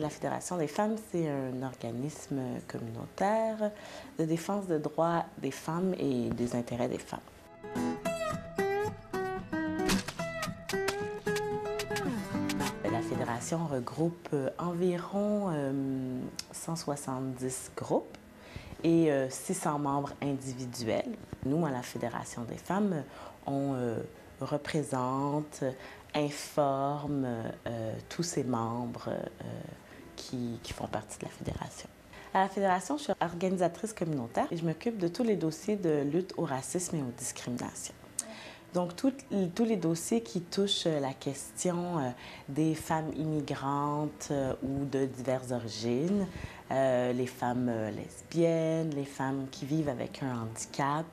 La Fédération des femmes, c'est un organisme communautaire de défense des droits des femmes et des intérêts des femmes. La Fédération regroupe environ 170 groupes et 600 membres individuels. Nous, à la Fédération des femmes, on représente, informe tous ces membres qui font partie de la Fédération. À la Fédération, je suis organisatrice communautaire et je m'occupe de tous les dossiers de lutte au racisme et aux discriminations. Donc, tous les dossiers qui touchent la question des femmes immigrantes ou de diverses origines, les femmes lesbiennes, les femmes qui vivent avec un handicap.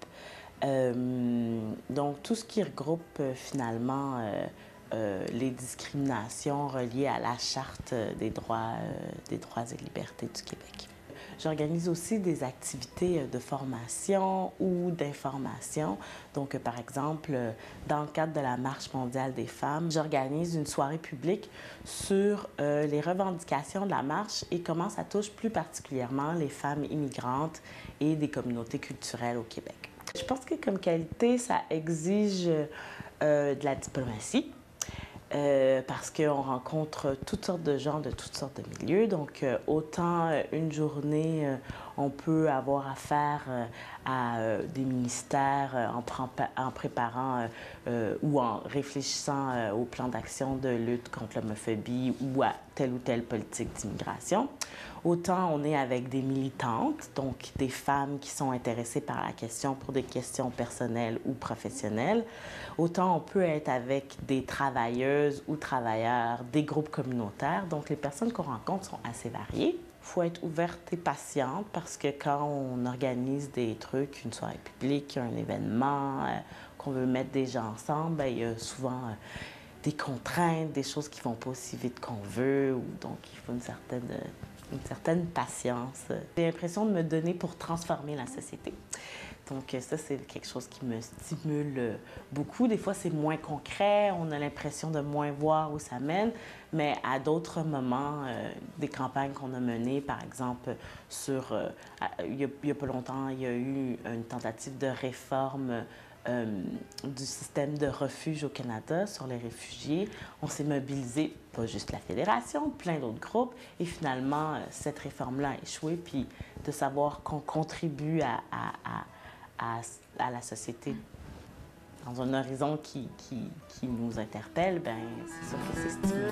Donc, tout ce qui regroupe finalement les discriminations reliées à la Charte des droits et libertés du Québec. J'organise aussi des activités de formation ou d'information. Donc, par exemple, dans le cadre de la Marche mondiale des femmes, j'organise une soirée publique sur les revendications de la marche et comment ça touche plus particulièrement les femmes immigrantes et des communautés culturelles au Québec. Je pense que comme qualité, ça exige de la diplomatie. Parce qu'on rencontre toutes sortes de gens de toutes sortes de milieux. Donc, autant une journée, on peut avoir affaire à des ministères en préparant ou en réfléchissant au plan d'action de lutte contre l'homophobie ou à telle ou telle politique d'immigration. Autant on est avec des militantes, donc des femmes qui sont intéressées par la question pour des questions personnelles ou professionnelles. Autant on peut être avec des travailleuses ou travailleurs des groupes communautaires. Donc les personnes qu'on rencontre sont assez variées. Il faut être ouverte et patiente parce que quand on organise des trucs, une soirée publique, un événement, qu'on veut mettre des gens ensemble, bien, il y a souvent des contraintes, des choses qui ne vont pas aussi vite qu'on veut. Donc il faut une certaine patience. J'ai l'impression de me donner pour transformer la société. Donc ça, c'est quelque chose qui me stimule beaucoup. Des fois, c'est moins concret, on a l'impression de moins voir où ça mène, mais à d'autres moments, des campagnes qu'on a menées, par exemple, il y a pas longtemps, il y a eu une tentative de réforme du système de refuge au Canada sur les réfugiés. On s'est mobilisé, pas juste la Fédération, plein d'autres groupes, et finalement, cette réforme-là a échoué, puis de savoir qu'on contribue à la société dans un horizon qui nous interpelle, ben c'est sûr que c'est stimulant.